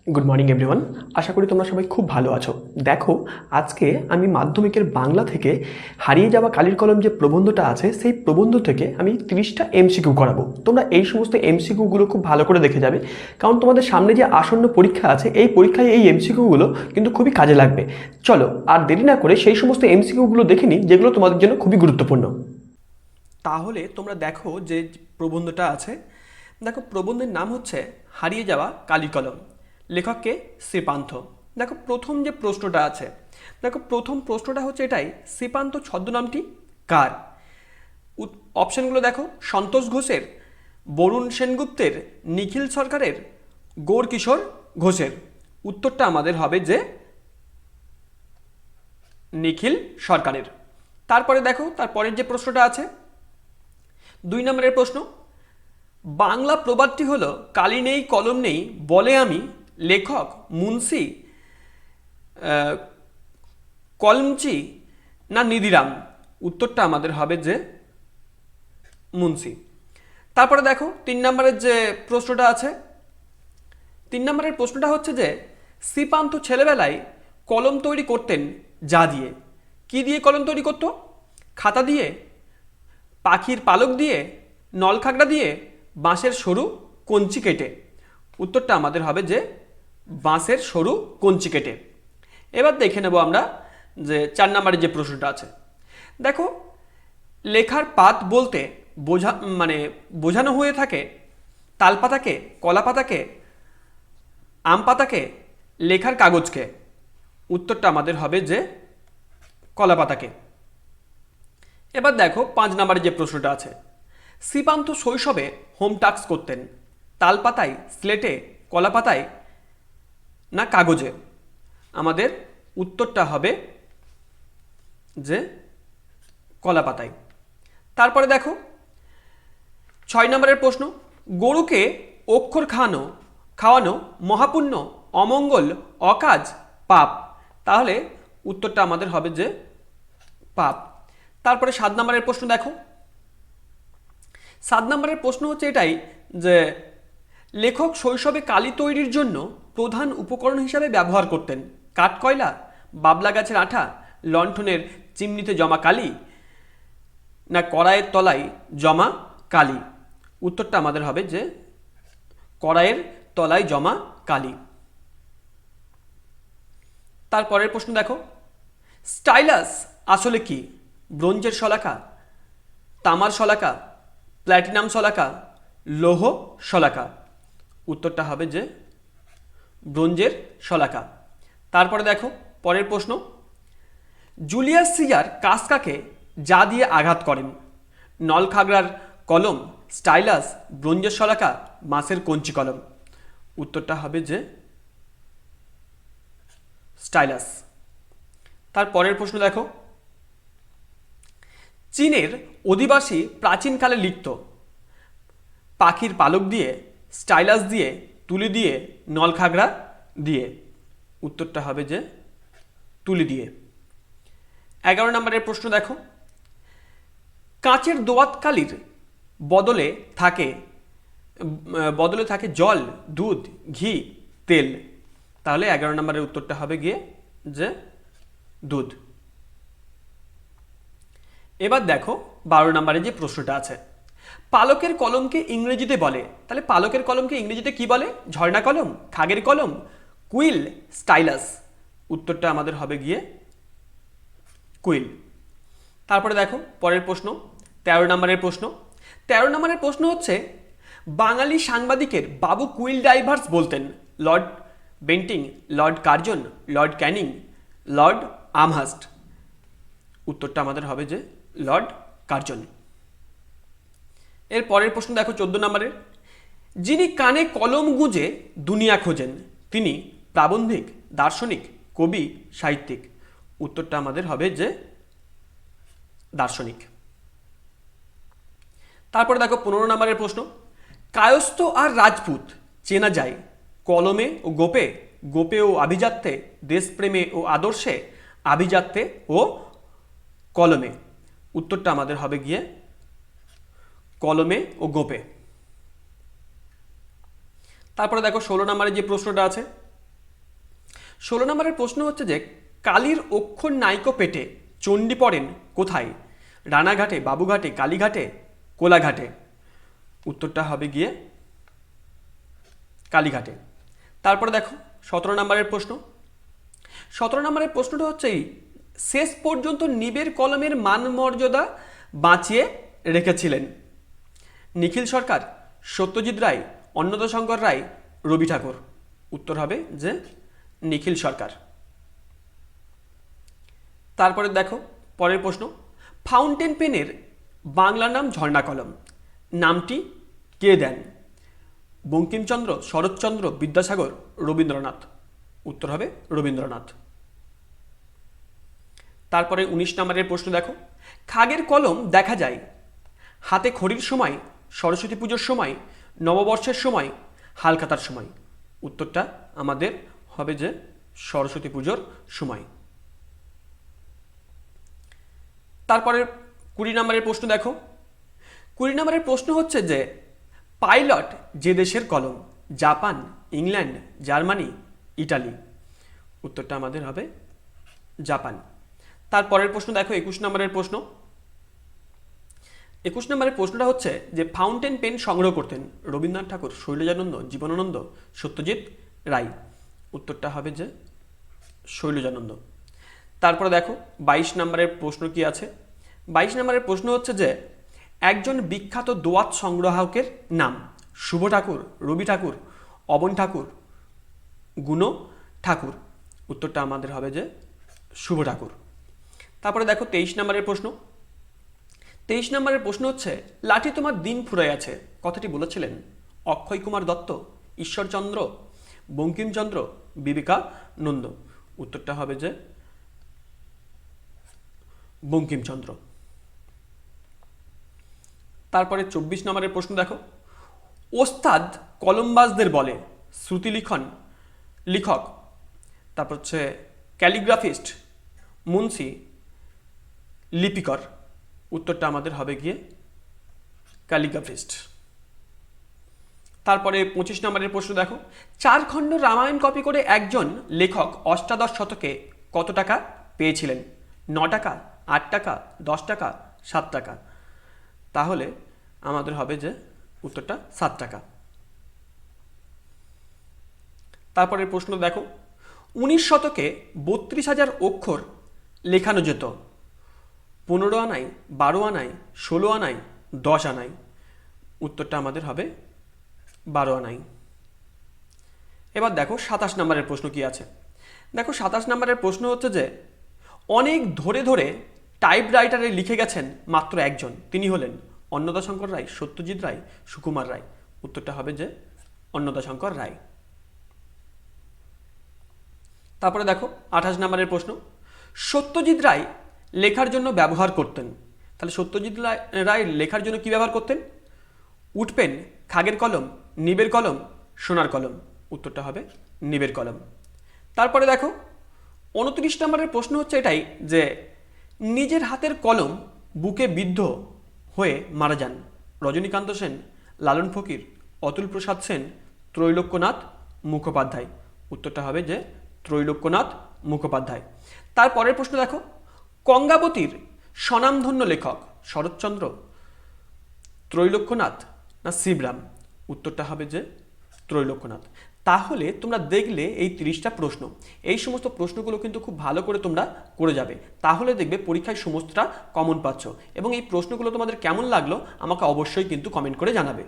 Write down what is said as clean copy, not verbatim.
Good morning everyone. আশা করি তোমরা সবাই খুব ভালো আছো। দেখো, আজকে আমি মাধ্যমিকের বাংলা থেকে হারিয়ে যাওয়া কালির কলম যে প্রবন্ধটা আছে সেই প্রবন্ধ থেকে আমি 30টা এমসিকিউ করাবো। তোমরা এই সমস্ত এমসিকিউগুলো খুব ভালো করে দেখে যাবে, কারণ তোমাদের সামনে যে আসন্ন পরীক্ষা আছে এই পরীক্ষায় এই এমসিকিউগুলো কিন্তু খুবই কাজে লাগবে। চলো আর দেরি না করে সেই সমস্ত এমসিকিউগুলো দেখে নিই যেগুলো তোমাদের জন্য খুবই গুরুত্বপূর্ণ। তাহলে তোমরা দেখো যে প্রবন্ধটা আছে, দেখো প্রবন্ধের নাম হচ্ছে হারিয়ে যাওয়া কালির কলম, লেখককে শ্রীপান্থ। দেখো প্রথম যে প্রশ্নটা আছে, দেখো প্রথম প্রশ্নটা হচ্ছে এটাই, শ্রীপান্থ ছদ্মনামটি কার? অপশানগুলো দেখো, সন্তোষ ঘোষের, বরুণ সেনগুপ্তের, নিখিল সরকারের, গৌরকিশোর ঘোষের। উত্তরটা আমাদের হবে যে নিখিল সরকারের। তারপরে দেখো তারপরের যে প্রশ্নটা আছে, 2 নম্বরের প্রশ্ন, বাংলা প্রবাদটি হলো কালি নেই কলম নেই বলে আমি, লেখক মুন্সি কলমচি না নিধিরাম? উত্তরটা আমাদের হবে যে মুন্সি। তারপরে দেখো 3 নম্বরের যে প্রশ্নটা আছে, 3 নম্বরের প্রশ্নটা হচ্ছে যে শ্রীপান্থ ছেলেবেলায় কলম তৈরি করতেন যা দিয়ে? কি দিয়ে কলম তৈরি করতো? খাতা দিয়ে, পাখির পালক দিয়ে, নলখাগড়া দিয়ে, বাঁশের সরু কঞ্চি কেটে? উত্তরটা আমাদের হবে যে বাঁশের সরু কঞ্চি কেটে। এবার দেখে নেব আমরা যে 4 নম্বরের যে প্রশ্নটা আছে। দেখো, লেখার পাত বলতে বোঝানো হয়ে থাকে তাল পাতাকে, কলা পাতাকে, আম পাতাকে, লেখার কাগজকে? উত্তরটা আমাদের হবে যে কলা পাতাকে। এবার দেখো 5 নম্বরের যে প্রশ্নটা আছে, শ্রীপান্থ শৈশবে হোম টাস্ক করতেন তাল পাতায়, স্লেটে, কলা পাতায় না কাগজে? আমাদের উত্তরটা হবে যে কলা পাতায়। তারপরে দেখো 6 নম্বরের প্রশ্ন, গরুকে অক্ষর খাওয়ানো মহাপুণ্য, অমঙ্গল, অকাজ, পাপ? তাহলে উত্তরটা আমাদের হবে যে পাপ। তারপরে 7 নম্বরের প্রশ্ন দেখো, 7 নম্বরের প্রশ্ন হচ্ছে এটাই যে লেখক শৈশবে কালি তৈরির জন্য প্রধান উপকরণ হিসাবে ব্যবহার করতেন কাঠকয়লা, বাবলা গাছের আঠা, লণ্ঠনের চিমনিতে জমা কালি না কড়াইয়ের তলায় জমা কালি? উত্তরটা আমাদের হবে যে কড়াইয়ের তলায় জমা কালি। তারপরের প্রশ্ন দেখো, স্টাইলাস আসলে কি? ব্রোঞ্জের শলাকা, তামার শলাকা, প্ল্যাটিনাম শলাকা, লৌহ শলাকা? উত্তরটা হবে যে ব্রোঞ্জের শলাকা। তারপরে দেখো পরের প্রশ্ন, জুলিয়াস সিজার কাসকাকে যা দিয়ে আঘাত করেন? নলখাগড়ার কলম, স্টাইলাস, ব্রোঞ্জের শলাকা, বাঁশের কঞ্চি কলম? উত্তরটা হবে যে স্টাইলাস। তারপরের প্রশ্ন দেখো, চীনের অধিবাসী প্রাচীনকালে লিখত পাখির পালক দিয়ে, স্টাইলাস দিয়ে, তুলি দিয়ে, নলখাগড়া দিয়ে? উত্তরটা হবে যে তুলি দিয়ে। 11 নম্বরের প্রশ্ন দেখো, কাঁচের দোয়াত কালির বদলে থাকে জল, দুধ, ঘি, তেল? তাহলে 11 নম্বরের উত্তরটা হবে গিয়ে যে দুধ। এবার দেখো 12 নম্বরে যে প্রশ্নটা আছে, পালকের কলমকে ইংরেজিতে বলে, তাহলে পালকের কলমকে ইংরেজিতে কি বলে? ঝর্ণা কলম, খাগের কলম, কুইল, স্টাইলাস? উত্তরটা আমাদের হবে গিয়ে কুইল। তারপরে দেখো পরের প্রশ্ন 13 নম্বরের প্রশ্ন। 13 নম্বরের প্রশ্ন হচ্ছে, বাঙালি সাংবাদিকের বাবু কুইল ডাইভার্স বলতেন Lord Bentinck, Lord Curzon, Lord Canning, Lord Amherst? উত্তরটা আমাদের হবে যে লর্ড কার্জন। এর পরের প্রশ্ন দেখো 14 নম্বরের, যিনি কানে কলম গুঁজে দুনিয়া খোঁজেন তিনি প্রাবন্ধিক, দার্শনিক, কবি, সাহিত্যিক? উত্তরটা আমাদের হবে যে দার্শনিক। তারপরে দেখো 15 নম্বরের প্রশ্ন, কায়স্থ আর রাজপুত চেনা যায় কলমে ও গোপে, গোপে ও আভিজাত্যে, দেশপ্রেমে ও আদর্শে, আভিজাত্যে ও কলমে? উত্তরটা আমাদের হবে গিয়ে কলমে ও গোপে। তারপরে দেখো 16 নম্বরের যে প্রশ্নটা আছে, 16 নম্বরের প্রশ্ন হচ্ছে যে কালীর অক্ষর নাইকো পেটে চণ্ডী পড়েন কোথায়? রানাঘাটে, বাবুঘাটে, কালীঘাটে, কোলাঘাটে। উত্তরটা হবে গিয়ে কালীঘাটে। তারপরে দেখো 17 নম্বরের প্রশ্ন। 17 নম্বরের প্রশ্নটা হচ্ছে এই, শেষ পর্যন্ত নিবের কলমের মান মর্যাদা বাঁচিয়ে রেখেছিলেন? নিখিল সরকার, সত্যজিৎ রায়, অন্নদাশঙ্কর রায়, রবি ঠাকুর। উত্তর হবে যে নিখিল সরকার। তারপরে দেখো পরের প্রশ্ন, ফাউন্টেন পেনের বাংলা নাম ঝর্ণা কলম, নামটি কে দেন? বঙ্কিমচন্দ্র, শরৎচন্দ্র, বিদ্যাসাগর, রবীন্দ্রনাথ। উত্তর হবে রবীন্দ্রনাথ। তারপরে 19 নম্বরের প্রশ্ন দেখো, খাগের কলম দেখা যায় হাতে খড়ির সময়, সরস্বতী পুজোর সময়, নববর্ষের সময়, হালখাতার সময়। উত্তরটা আমাদের হবে যে সরস্বতী পুজোর সময়। তারপরে 20 নম্বরের প্রশ্ন দেখো, 20 নম্বরের প্রশ্ন হচ্ছে যে পাইলট যে দেশের কলম? Japan, England, Germany, Italy. উত্তরটা আমাদের হবে জাপান। তারপরের প্রশ্ন দেখো 21 নম্বরের প্রশ্ন। 21 নম্বরের প্রশ্নটা হচ্ছে যে ফাউন্টেন পেন সংগ্রহ করতেন রবীন্দ্রনাথ ঠাকুর, শৈলজানন্দ, জীবনানন্দ, সত্যজিৎ রায়। উত্তরটা হবে যে শৈলজানন্দ। তারপরে দেখো 22 নম্বরের প্রশ্ন কি আছে। 22 নম্বরের প্রশ্ন হচ্ছে যে একজন বিখ্যাত দোয়াত সংগ্রাহকের নাম? শুভ ঠাকুর, রবি ঠাকুর, অবন ঠাকুর, গুণ ঠাকুর। উত্তরটা আমাদের হবে যে শুভ ঠাকুর। তারপরে দেখো 23 নম্বরের প্রশ্ন। 23 নম্বরের প্রশ্ন হচ্ছে লাঠি তোমার দিন ফুরাই আছে কথাটি বলেছিলেন অক্ষয় কুমার দত্ত, ঈশ্বরচন্দ্র, বঙ্কিমচন্দ্র, বিবেকানন্দ। উত্তরটা হবে যে বঙ্কিমচন্দ্র। তারপরে 24 নম্বরের প্রশ্ন দেখো, ওস্তাদ কলমবাজদের বলে শ্রুতিলিখন লিখক, তারপর হচ্ছে ক্যালিগ্রাফিস্ট, মুন্সি, লিপিকর। উত্তরটা আমাদের হবে গিয়ে ক্যালিগ্রাফিস্ট। তারপরে 25 নম্বরের প্রশ্ন দেখো, 4 খণ্ড রামায়ণ কপি করে একজন লেখক অষ্টাদশ শতকে কত টাকা পেয়েছিলেন? 9 টাকা, 8 টাকা, 10 টাকা, 7 টাকা। তাহলে আমাদের হবে যে উত্তরটা 7 টাকা। তারপরের প্রশ্ন দেখো, 19 শতকে 32,000 অক্ষর লেখানো যেত 15 আনায়, 12 আনায়, 16 আনায়, 10 আনায়। উত্তরটা আমাদের হবে 12 আনায়। এবার দেখো 27 নম্বরের প্রশ্ন কি আছে। দেখো 27 নম্বরের প্রশ্ন হচ্ছে যে অনেক ধরে ধরে টাইপরাইটারে লিখে গেছেন মাত্র একজন, তিনি হলেন অন্নদাশঙ্কর রায়, সত্যজিৎ রায়, সুকুমার রায়। উত্তরটা হবে যে অন্নদাশঙ্কর রায়। তারপরে দেখো 28 নম্বরের প্রশ্ন, সত্যজিৎ রায় লেখার জন্য ব্যবহার করতেন? তাহলে সত্যজিৎ রায় লেখার জন্য কি ব্যবহার করতেন? উডপেন, খাগের কলম, নিবের কলম, সোনার কলম। উত্তরটা হবে নিবের কলম। তারপরে দেখো 29 নম্বরের প্রশ্ন হচ্ছে এটাই যে নিজের হাতের কলম বুকে বিদ্ধ হয়ে মারা যান রজনীকান্ত সেন, লালন ফকির, অতুল প্রসাদ সেন, ত্রৈলোক্যনাথ মুখোপাধ্যায়। উত্তরটা হবে যে ত্রৈলোক্যনাথ মুখোপাধ্যায়। তারপরের প্রশ্ন দেখো, গঙ্গাবতীর স্বনামধন্য লেখক শরৎচন্দ্র, ত্রৈলোক্যনাথ না শিবরাম? উত্তরটা হবে যে ত্রৈলোক্যনাথ। তাহলে তোমরা দেখলে এই 30টা প্রশ্ন, এই সমস্ত প্রশ্নগুলো কিন্তু খুব ভালো করে তোমরা করে যাবে, তাহলে দেখবে পরীক্ষায় সমস্তটা কমন পাচ্ছ। এবং এই প্রশ্নগুলো তোমাদের কেমন লাগলো আমাকে অবশ্যই কিন্তু কমেন্ট করে জানাবে।